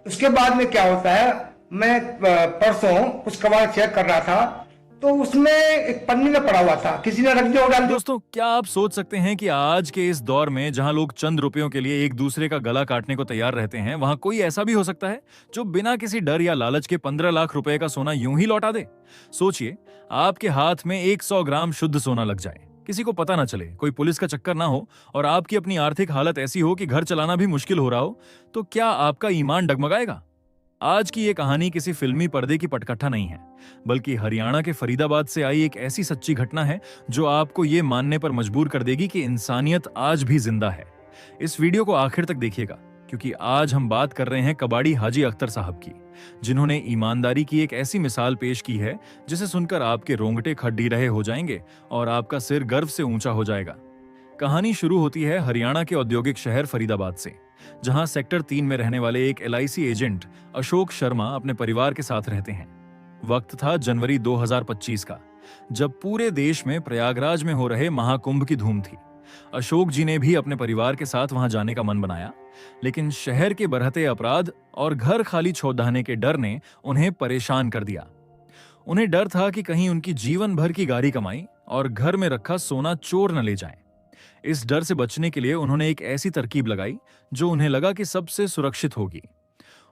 उसके बाद में क्या होता है, मैं परसों कुछ कबाड़ चेक कर रहा था, तो उसमें एक पन्नी में पड़ा हुआ था, किसी ने रख दिया और डाल दिया। दोस्तों, क्या आप सोच सकते हैं कि आज के इस दौर में जहां लोग चंद रुपयों के लिए एक दूसरे का गला काटने को तैयार रहते हैं, वहां कोई ऐसा भी हो सकता है जो बिना किसी डर या लालच के 15 लाख रुपए का सोना यूं ही लौटा दे? सोचिए, आपके हाथ में 100 ग्राम शुद्ध सोना लग जाए, किसी को पता ना चले, कोई पुलिस का चक्कर ना हो और आपकी अपनी आर्थिक हालत ऐसी हो कि घर चलाना भी मुश्किल हो रहा हो, तो क्या आपका ईमान डगमगाएगा? आज की ये कहानी किसी फिल्मी पर्दे की पटकथा नहीं है, बल्कि हरियाणा के फरीदाबाद से आई एक ऐसी सच्ची घटना है जो आपको ये मानने पर मजबूर कर देगी कि इंसानियत आज भी जिंदा है। इस वीडियो को आखिर तक देखिएगा, क्योंकि आज हम बात कर रहे हैं कबाड़ी हाजी अख्तर साहब की, जिन्होंने ईमानदारी की एक ऐसी मिसाल पेश की है जिसे सुनकर आपके रोंगटे खड़ी रहे हो जाएंगे और आपका सिर गर्व से ऊंचा हो जाएगा। कहानी शुरू होती है हरियाणा के औद्योगिक शहर फरीदाबाद से, जहां सेक्टर 3 में रहने वाले एक एलआईसी एजेंट अशोक शर्मा अपने परिवार के साथ रहते हैं। वक्त था जनवरी 2025 का, जब पूरे देश में प्रयागराज में हो रहे महाकुंभ की धूम थी। अशोक जी ने भी अपने परिवार के साथ वहां जाने का मन बनाया, लेकिन शहर के बढ़ते अपराध और घर खाली छोड़ने के डर ने उन्हें परेशान कर दिया। उन्हें डर था कि कहीं उनकी जीवन भर की गाड़ी कमाई और घर में रखा सोना चोर न ले जाएं। इस डर से बचने के लिए उन्होंने एक ऐसी तरकीब लगाई जो उन्हें लगा कि सबसे सुरक्षित होगी।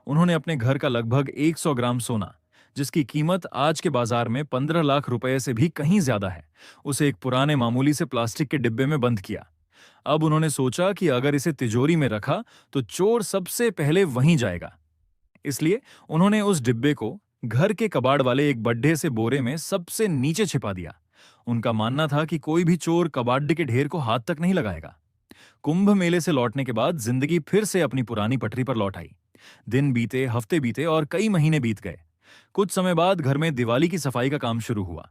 उन्होंने अपने घर का लगभग 100 ग्राम सोना, जिसकी कीमत आज के बाजार में 15 लाख रुपए से भी कहीं ज्यादा है, उसे एक पुराने मामूली से प्लास्टिक के डिब्बे में बंद किया। अब उन्होंने सोचा कि अगर इसे तिजोरी में रखा तो चोर सबसे पहले वहीं जाएगा। इसलिए उन्होंने उस डिब्बे को घर के कबाड़ वाले एक बड्ढे से बोरे में सबसे नीचे छिपा दिया। उनका मानना था कि कोई भी चोर कबाड़ के ढेर को हाथ तक नहीं लगाएगा। कुंभ मेले से लौटने के बाद जिंदगी फिर से अपनी पुरानी पटरी पर लौट आई। दिन बीते, हफ्ते बीते और कई महीने बीत गए। कुछ समय बाद घर में दिवाली की सफाई का काम शुरू हुआ।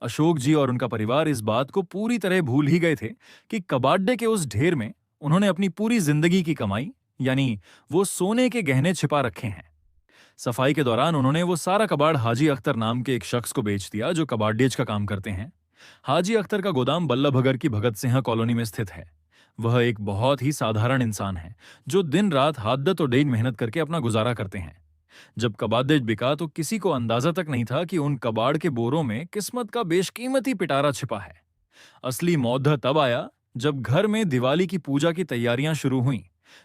अशोक जी और उनका परिवार इस बात को पूरी तरह भूल ही गए थे कि कबाड़े के उस ढेर में उन्होंने अपनी पूरी जिंदगी की कमाई, यानी वो सोने के गहने छिपा रखे हैं। सफाई के दौरान उन्होंने वो सारा कबाड़ हाजी अख्तर नाम के एक शख्स को बेच दिया, जो कबाड़ेज का काम करते हैं। हाजी अख्तर का गोदाम बल्लभगढ़ की भगत सिंह कॉलोनी में स्थित है। वह एक बहुत ही साधारण इंसान है, जो दिन रात हाद्दत और डेढ़ मेहनत करके अपना गुजारा करते हैं। जब कबाड़ेज बिका तो किसी को अंदाजा तक नहीं था कि उन कबाड़ के बोरों में किस्मत का बेशकीमती पिटारा छिपा है। असली मौका तब आया जब घर में दिवाली की पूजा की तैयारियां शुरू हुईं।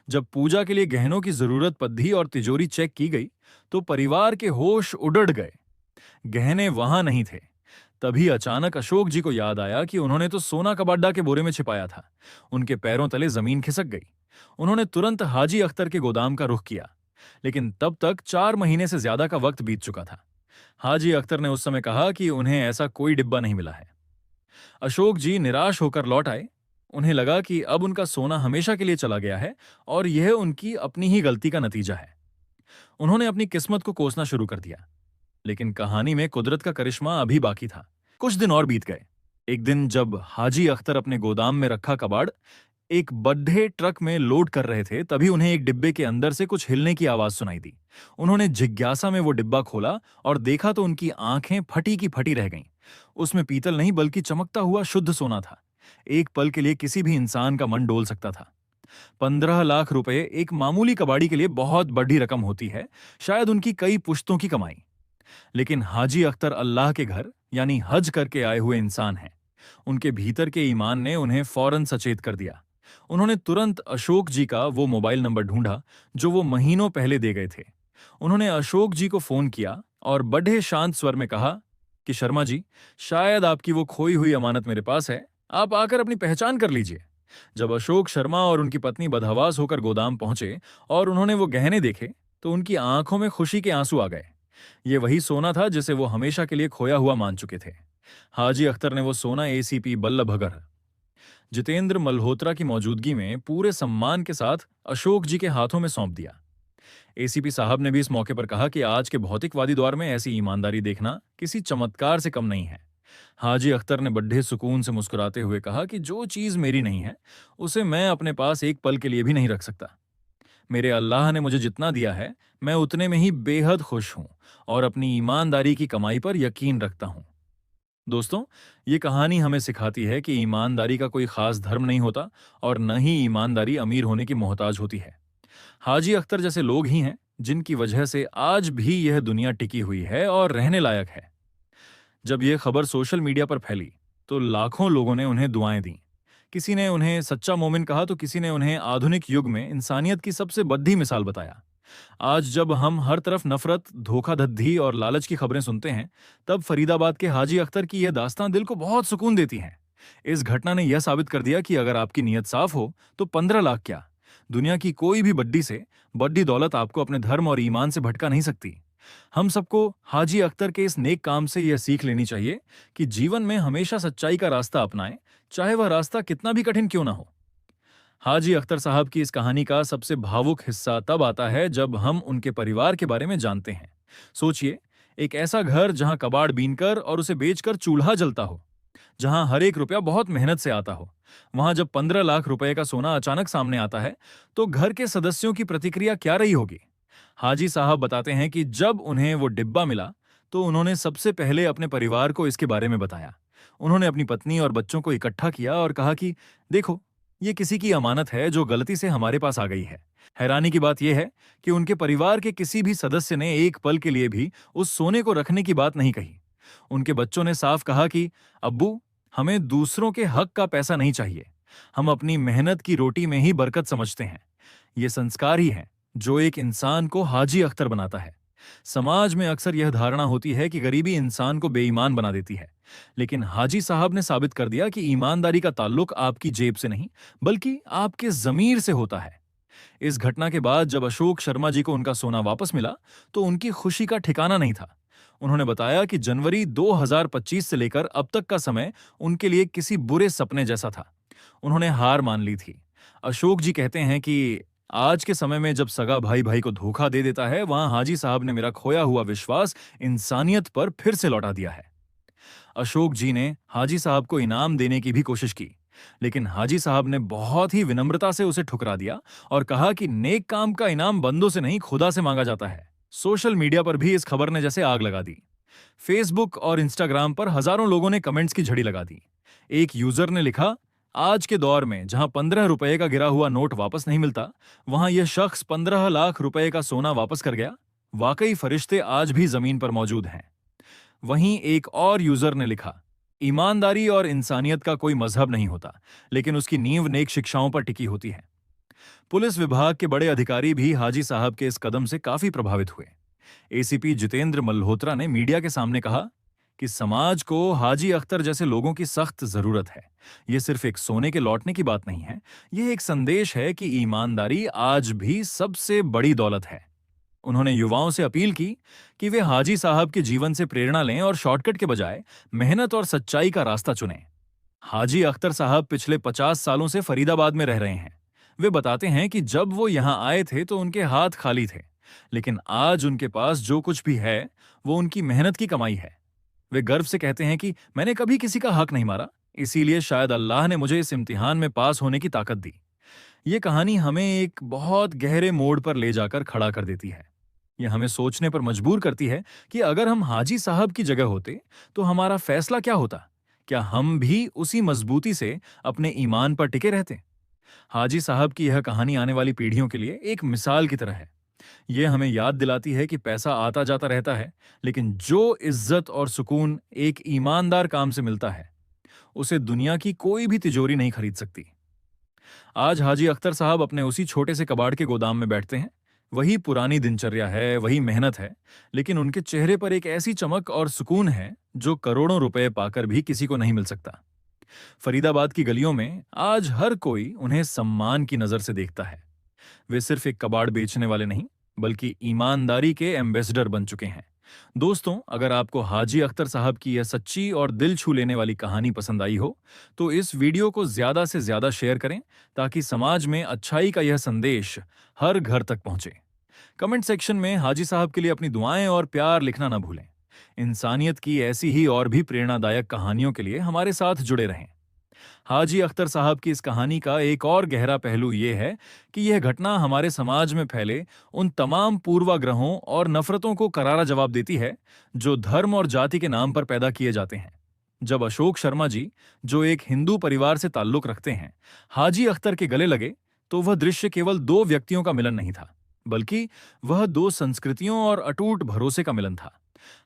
जब पूजा के लिए गहनों की जरूरत पड़ी और तिजोरी चेक की गई, तो परिवार के होश उड़ड़ गए। गहने वहां नहीं थे। तभी अचानक अशोक जी को याद आया कि उन्होंने तो सोना कबाड़ा के बोरे में छिपाया था। उनके पैरों तले जमीन खिसक गई। उन्होंने तुरंत हाजी अख्तर के गोदाम का रुख किया, लेकिन तब तक 4 महीने से ज्यादा का वक्त बीत चुका था। हाजी अख्तर ने उस समय कहा कि उन्हें ऐसा कोई डिब्बा नहीं मिला है। अशोक जी निराश होकर लौट आए। उन्हें लगा कि अब उनका सोना हमेशा के लिए चला गया है और यह उनकी अपनी ही गलती का नतीजा है। उन्होंने अपनी किस्मत को कोसना शुरू कर दिया। लेकिन कहानी में कुदरत का करिश्मा अभी बाकी था। कुछ दिन और बीत गए। एक दिन जब हाजी अख्तर अपने गोदाम में रखा कबाड़ एक बड्ढे ट्रक में लोड कर रहे थे, तभी उन्हें एक डिब्बे के अंदर से कुछ हिलने की आवाज सुनाई दी। उन्होंने जिज्ञासा में वो डिब्बा खोला और देखा तो उनकी आंखें फटी की फटी रह गईं। उसमें पीतल नहीं बल्कि चमकता हुआ शुद्ध सोना था। एक पल के लिए किसी भी इंसान का मन डोल सकता था। 15 लाख रुपए एक मामूली कबाड़ी के लिए बहुत बड़ी रकम होती है, शायद उनकी कई पुश्तों की कमाई। लेकिन हाजी अख्तर अल्लाह के घर यानी हज करके आए हुए इंसान हैं। उनके भीतर के ईमान ने उन्हें फौरन सचेत कर दिया। उन्होंने तुरंत अशोक जी का वो मोबाइल नंबर ढूंढा जो वो महीनों पहले दे गए थे। उन्होंने अशोक जी को फोन किया और बड़े शांत स्वर में कहा कि शर्मा जी, शायद आपकी वो खोई हुई अमानत मेरे पास है, आप आकर अपनी पहचान कर लीजिए। जब अशोक शर्मा और उनकी पत्नी बदहवास होकर गोदाम पहुंचे और उन्होंने वो गहने देखे, तो उनकी आंखों में खुशी के आंसू आ गए। ये वही सोना था जिसे वो हमेशा के लिए खोया हुआ मान चुके थे। हाजी अख्तर ने वो सोना एसीपी बल्लभगढ़ जितेंद्र मल्होत्रा की मौजूदगी में पूरे सम्मान के साथ अशोक जी के हाथों में सौंप दिया। एसीपी साहब ने भी इस मौके पर कहा कि आज के भौतिकवादी दौर में ऐसी ईमानदारी देखना किसी चमत्कार से कम नहीं है। हाजी अख्तर ने बड्ढे सुकून से मुस्कुराते हुए कहा कि जो चीज मेरी नहीं है, उसे मैं अपने पास एक पल के लिए भी नहीं रख सकता। मेरे अल्लाह ने मुझे जितना दिया है, मैं उतने में ही बेहद खुश हूं और अपनी ईमानदारी की कमाई पर यकीन रखता हूं। दोस्तों, ये कहानी हमें सिखाती है कि ईमानदारी का कोई खास धर्म नहीं होता और न ही ईमानदारी अमीर होने की मोहताज होती है। हाजी अख्तर जैसे लोग ही हैं जिनकी वजह से आज भी यह दुनिया टिकी हुई है और रहने लायक है। जब यह खबर सोशल मीडिया पर फैली तो लाखों लोगों ने उन्हें दुआएं दी। किसी ने उन्हें सच्चा मोमिन कहा तो किसी ने उन्हें आधुनिक युग में इंसानियत की सबसे बद्दी मिसाल बताया। आज जब हम हर तरफ नफरत, धोखाधड़ी और लालच की खबरें सुनते हैं, तब फरीदाबाद के हाजी अख्तर की यह दास्तां दिल को बहुत सुकून देती है। इस घटना ने यह साबित कर दिया कि अगर आपकी नीयत साफ हो तो 15 लाख क्या, दुनिया की कोई भी बड्डी से बड्डी दौलत आपको अपने धर्म और ईमान से भटका नहीं सकती। हम सबको हाजी अख्तर के इस नेक काम से यह सीख लेनी चाहिए कि जीवन में हमेशा सच्चाई का रास्ता अपनाएं, चाहे वह रास्ता कितना भी कठिन क्यों ना हो। हाजी अख्तर साहब की इस कहानी का सबसे भावुक हिस्सा तब आता है जब हम उनके परिवार के बारे में जानते हैं। सोचिए, एक ऐसा घर जहां कबाड़ बीनकर और उसे बेचकर चूल्हा जलता हो, जहां हर एक रुपया बहुत मेहनत से आता हो, वहां जब 15 लाख रुपए का सोना अचानक सामने आता है तो घर के सदस्यों की प्रतिक्रिया क्या रही होगी। हाजी साहब बताते हैं कि जब उन्हें वो डिब्बा मिला तो उन्होंने सबसे पहले अपने परिवार को इसके बारे में बताया। उन्होंने अपनी पत्नी और बच्चों को इकट्ठा किया और कहा कि देखो, ये किसी की अमानत है जो गलती से हमारे पास आ गई है। हैरानी की बात यह है कि उनके परिवार के किसी भी सदस्य ने एक पल के लिए भी उस सोने को रखने की बात नहीं कही। उनके बच्चों ने साफ कहा कि अब्बू, हमें दूसरों के हक का पैसा नहीं चाहिए, हम अपनी मेहनत की रोटी में ही बरकत समझते हैं। ये संस्कार ही है जो एक इंसान को हाजी अख्तर बनाता है। समाज में अक्सर यह धारणा होती है कि गरीबी इंसान को बेईमान बना देती है, लेकिन हाजी साहब ने साबित कर दिया कि ईमानदारी का ताल्लुक आपकी जेब से नहीं बल्कि आपके जमीर से होता है। इस घटना के बाद जब अशोक शर्मा जी को उनका सोना वापस मिला तो उनकी खुशी का ठिकाना नहीं था। उन्होंने बताया कि जनवरी 2025 से लेकर अब तक का समय उनके लिए किसी बुरे सपने जैसा था। उन्होंने हार मान ली थी। अशोक जी कहते हैं कि आज के समय में जब सगा भाई भाई को धोखा दे देता है, वहां हाजी साहब ने मेरा खोया हुआ विश्वास इंसानियत पर फिर से लौटा दिया है। अशोक जी ने हाजी साहब को इनाम देने की भी कोशिश की, लेकिन हाजी साहब ने बहुत ही विनम्रता से उसे ठुकरा दिया और कहा कि नेक काम का इनाम बंदों से नहीं, खुदा से मांगा जाता है। सोशल मीडिया पर भी इस खबर ने जैसे आग लगा दी। फेसबुक और इंस्टाग्राम पर हजारों लोगों ने कमेंट्स की झड़ी लगा दी। एक यूजर ने लिखा, आज के दौर में जहां 15 रुपए का गिरा हुआ नोट वापस नहीं मिलता, वहां यह शख्स 15 लाख रुपए का सोना वापस कर गया। वाकई फरिश्ते आज भी जमीन पर मौजूद हैं। वहीं एक और यूजर ने लिखा, ईमानदारी और इंसानियत का कोई मजहब नहीं होता, लेकिन उसकी नींव नेक शिक्षाओं पर टिकी होती है। पुलिस विभाग के बड़े अधिकारी भी हाजी साहब के इस कदम से काफी प्रभावित हुए। एसीपी जितेंद्र मल्होत्रा ने मीडिया के सामने कहा कि समाज को हाजी अख्तर जैसे लोगों की सख्त जरूरत है। यह सिर्फ एक सोने के लौटने की बात नहीं है, यह एक संदेश है कि ईमानदारी आज भी सबसे बड़ी दौलत है। उन्होंने युवाओं से अपील की कि वे हाजी साहब के जीवन से प्रेरणा लें और शॉर्टकट के बजाय मेहनत और सच्चाई का रास्ता चुनें। हाजी अख्तर साहब पिछले 50 सालों से फरीदाबाद में रह रहे हैं। वे बताते हैं कि जब वो यहां आए थे तो उनके हाथ खाली थे, लेकिन आज उनके पास जो कुछ भी है वो उनकी मेहनत की कमाई है। वे गर्व से कहते हैं कि मैंने कभी किसी का हक नहीं मारा, इसीलिए शायद अल्लाह ने मुझे इस इम्तिहान में पास होने की ताकत दी। ये कहानी हमें एक बहुत गहरे मोड़ पर ले जाकर खड़ा कर देती है। यह हमें सोचने पर मजबूर करती है कि अगर हम हाजी साहब की जगह होते तो हमारा फैसला क्या होता। क्या हम भी उसी मजबूती से अपने ईमान पर टिके रहते? हाजी साहब की यह कहानी आने वाली पीढ़ियों के लिए एक मिसाल की तरह है। यह हमें याद दिलाती है कि पैसा आता जाता रहता है, लेकिन जो इज्जत और सुकून एक ईमानदार काम से मिलता है, उसे दुनिया की कोई भी तिजोरी नहीं खरीद सकती। आज हाजी अख्तर साहब अपने उसी छोटे से कबाड़ के गोदाम में बैठते हैं। वही पुरानी दिनचर्या है, वही मेहनत है, लेकिन उनके चेहरे पर एक ऐसी चमक और सुकून है जो करोड़ों रुपए पाकर भी किसी को नहीं मिल सकता। फरीदाबाद की गलियों में आज हर कोई उन्हें सम्मान की नजर से देखता है। वे सिर्फ एक कबाड़ बेचने वाले नहीं, बल्कि ईमानदारी के एम्बेसडर बन चुके हैं। दोस्तों, अगर आपको हाजी अख्तर साहब की यह सच्ची और दिल छू लेने वाली कहानी पसंद आई हो, तो इस वीडियो को ज्यादा से ज्यादा शेयर करें ताकि समाज में अच्छाई का यह संदेश हर घर तक पहुंचे। कमेंट सेक्शन में हाजी साहब के लिए अपनी दुआएं और प्यार लिखना ना भूलें। इंसानियत की ऐसी ही और भी प्रेरणादायक कहानियों के लिए हमारे साथ जुड़े रहें। हाजी अख्तर साहब की इस कहानी का एक और गहरा पहलू यह है कि यह घटना हमारे समाज में फैले उन तमाम पूर्वाग्रहों और नफरतों को करारा जवाब देती है जो धर्म और जाति के नाम पर पैदा किए जाते हैं। जब अशोक शर्मा जी, जो एक हिंदू परिवार से ताल्लुक रखते हैं, हाजी अख्तर के गले लगे, तो वह दृश्य केवल दो व्यक्तियों का मिलन नहीं था, बल्कि वह दो संस्कृतियों और अटूट भरोसे का मिलन था।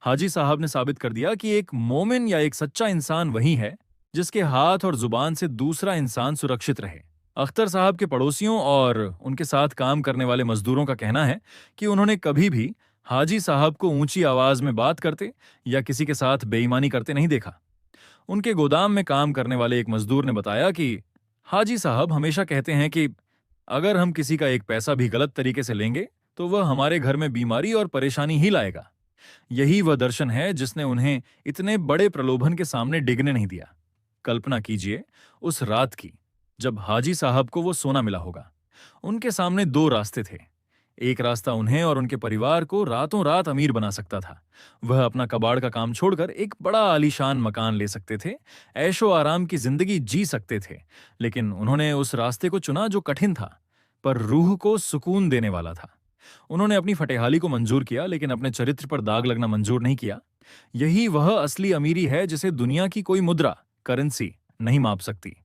हाजी साहब ने साबित कर दिया कि एक मोमिन या एक सच्चा इंसान वही है जिसके हाथ और जुबान से दूसरा इंसान सुरक्षित रहे। अख्तर साहब के पड़ोसियों और उनके साथ काम करने वाले मजदूरों का कहना है कि उन्होंने कभी भी हाजी साहब को ऊंची आवाज में बात करते या किसी के साथ बेईमानी करते नहीं देखा। उनके गोदाम में काम करने वाले एक मजदूर ने बताया कि हाजी साहब हमेशा कहते हैं कि अगर हम किसी का एक पैसा भी गलत तरीके से लेंगे तो वह हमारे घर में बीमारी और परेशानी ही लाएगा। यही वह दर्शन है जिसने उन्हें इतने बड़े प्रलोभन के सामने डिगने नहीं दिया। कल्पना कीजिए उस रात की जब हाजी साहब को वो सोना मिला होगा। उनके सामने दो रास्ते थे। एक रास्ता उन्हें और उनके परिवार को रातों रात अमीर बना सकता था। वह अपना कबाड़ का काम छोड़कर एक बड़ा आलीशान मकान ले सकते थे, ऐशो आराम की जिंदगी जी सकते थे। लेकिन उन्होंने उस रास्ते को चुना जो कठिन था पर रूह को सुकून देने वाला था। उन्होंने अपनी फटेहाली को मंजूर किया लेकिन अपने चरित्र पर दाग लगना मंजूर नहीं किया। यही वह असली अमीरी है जिसे दुनिया की कोई मुद्रा, करेंसी नहीं माप सकती।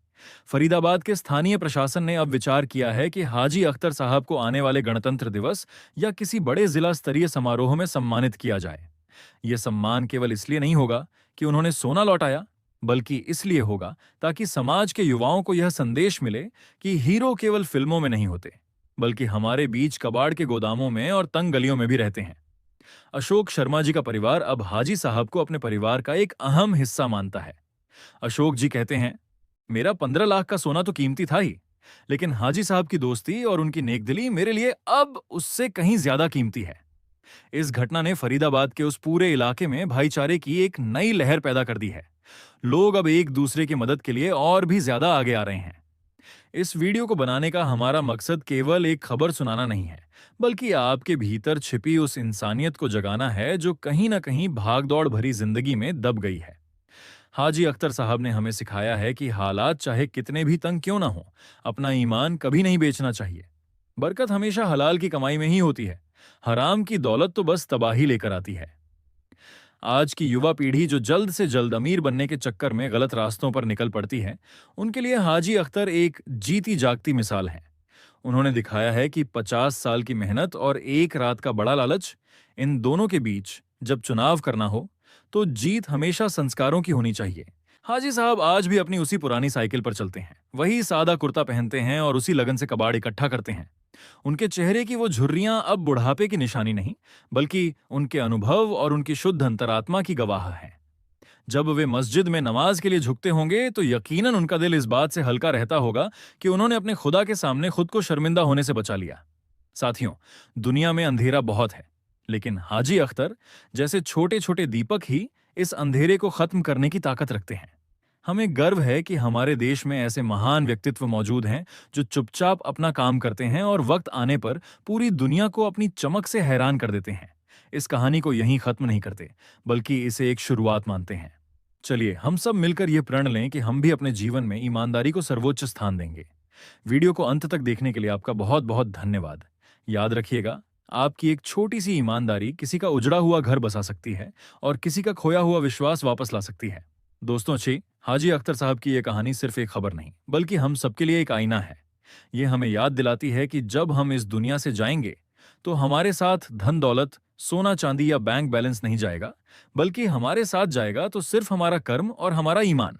फरीदाबाद के स्थानीय प्रशासन ने अब विचार किया है कि हाजी अख्तर साहब को आने वाले गणतंत्र दिवस या किसी बड़े जिला स्तरीय समारोह में सम्मानित किया जाए। यह सम्मान केवल इसलिए नहीं होगा कि उन्होंने सोना लौटाया, बल्कि इसलिए होगा ताकि समाज के युवाओं को यह संदेश मिले कि हीरो केवल फिल्मों में नहीं होते, बल्कि हमारे बीच कबाड़ के गोदामों में और तंग गलियों में भी रहते हैं। अशोक शर्मा जी का परिवार अब हाजी साहब को अपने परिवार का एक अहम हिस्सा मानता है। अशोक जी कहते हैं, मेरा 15 लाख का सोना तो कीमती था ही, लेकिन हाजी साहब की दोस्ती और उनकी नेकदिली मेरे लिए अब उससे कहीं ज्यादा कीमती है। इस घटना ने फरीदाबाद के उस पूरे इलाके में भाईचारे की एक नई लहर पैदा कर दी है। लोग अब एक दूसरे की मदद के लिए और भी ज्यादा आगे आ रहे हैं। इस वीडियो को बनाने का हमारा मकसद केवल एक खबर सुनाना नहीं है, बल्कि आपके भीतर छिपी उस इंसानियत को जगाना है जो कहीं ना कहीं भागदौड़ भरी जिंदगी में दब गई है। हाजी अख्तर साहब ने हमें सिखाया है कि हालात चाहे कितने भी तंग क्यों ना हो, अपना ईमान कभी नहीं बेचना चाहिए। बरकत हमेशा हलाल की कमाई में ही होती है। हराम की दौलत तो बस तबाही लेकर आती है। आज की युवा पीढ़ी जो जल्द से जल्द अमीर बनने के चक्कर में गलत रास्तों पर निकल पड़ती है, उनके लिए हाजी अख्तर एक जीती जागती मिसाल है। उन्होंने दिखाया है कि 50 साल की मेहनत और एक रात का बड़ा लालच, इन दोनों के बीच जब चुनाव करना हो तो जीत हमेशा संस्कारों की होनी चाहिए। हाजी साहब आज भी अपनी उसी पुरानी साइकिल पर चलते हैं, वही सादा कुर्ता पहनते हैं और उसी लगन से कबाड़ इकट्ठा करते हैं। उनके चेहरे की वो झुर्रियां अब बुढ़ापे की निशानी नहीं, बल्कि उनके अनुभव और उनकी शुद्ध अंतरात्मा की गवाह है। जब वे मस्जिद में नमाज के लिए झुकते होंगे तो यकीनन उनका दिल इस बात से हल्का रहता होगा कि उन्होंने अपने खुदा के सामने खुद को शर्मिंदा होने से बचा लिया। साथियों, दुनिया में अंधेरा बहुत है, लेकिन हाजी अख्तर जैसे छोटे छोटे दीपक ही इस अंधेरे को खत्म करने की ताकत रखते हैं। हमें गर्व है कि हमारे देश में ऐसे महान व्यक्तित्व मौजूद हैं जो चुपचाप अपना काम करते हैं और वक्त आने पर पूरी दुनिया को अपनी चमक से हैरान कर देते हैं। इस कहानी को यहीं खत्म नहीं करते, बल्कि इसे एक शुरुआत मानते हैं। चलिए हम सब मिलकर यह प्रण लें कि हम भी अपने जीवन में ईमानदारी को सर्वोच्च स्थान देंगे। वीडियो को अंत तक देखने के लिए आपका बहुत बहुत धन्यवाद। याद रखिएगा, आपकी एक छोटी सी ईमानदारी किसी का उजड़ा हुआ घर बसा सकती है और किसी का खोया हुआ विश्वास वापस ला सकती है। दोस्तों, हाजी अख्तर साहब की यह कहानी सिर्फ एक खबर नहीं, बल्कि हम सबके लिए एक आईना है। ये हमें याद दिलाती है कि जब हम इस दुनिया से जाएंगे तो हमारे साथ धन दौलत, सोना चांदी या बैंक बैलेंस नहीं जाएगा, बल्कि हमारे साथ जाएगा तो सिर्फ हमारा कर्म और हमारा ईमान।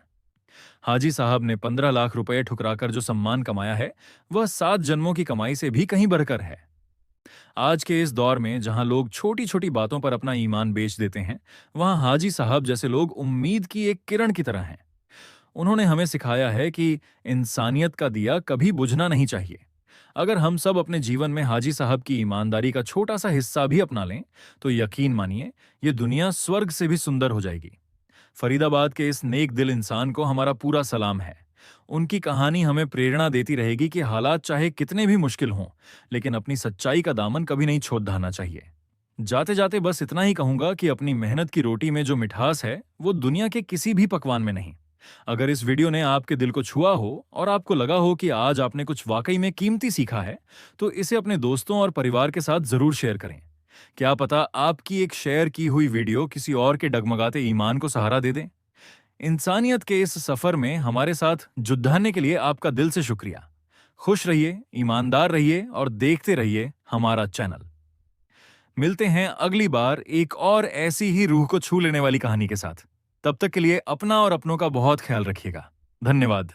हाजी साहब ने 15 लाख रुपए ठुकराकर जो सम्मान कमाया है, वह 7 जन्मों की कमाई से भी कहीं बढ़कर है। आज के इस दौर में जहां लोग छोटी छोटी बातों पर अपना ईमान बेच देते हैं, वहां हाजी साहब जैसे लोग उम्मीद की एक किरण की तरह हैं। उन्होंने हमें सिखाया है कि इंसानियत का दिया कभी बुझना नहीं चाहिए। अगर हम सब अपने जीवन में हाजी साहब की ईमानदारी का छोटा सा हिस्सा भी अपना लें, तो यकीन मानिए ये दुनिया स्वर्ग से भी सुंदर हो जाएगी। फरीदाबाद के इस नेक दिल इंसान को हमारा पूरा सलाम है। उनकी कहानी हमें प्रेरणा देती रहेगी कि हालात चाहे कितने भी मुश्किल हों, लेकिन अपनी सच्चाई का दामन कभी नहीं छोड़ना चाहिए। जाते जाते बस इतना ही कहूंगा कि अपनी मेहनत की रोटी में जो मिठास है, वो दुनिया के किसी भी पकवान में नहीं। अगर इस वीडियो ने आपके दिल को छुआ हो और आपको लगा हो कि आज आपने कुछ वाकई में कीमती सीखा है, तो इसे अपने दोस्तों और परिवार के साथ जरूर शेयर करें। क्या पता आपकी एक शेयर की हुई वीडियो किसी और के डगमगाते ईमान को सहारा दे दे। इंसानियत के इस सफर में हमारे साथ जुटाने के लिए आपका दिल से शुक्रिया। खुश रहिए, ईमानदार रहिए और देखते रहिए हमारा चैनल। मिलते हैं अगली बार एक और ऐसी ही रूह को छू लेने वाली कहानी के साथ। तब तक के लिए अपना और अपनों का बहुत ख्याल रखिएगा। धन्यवाद।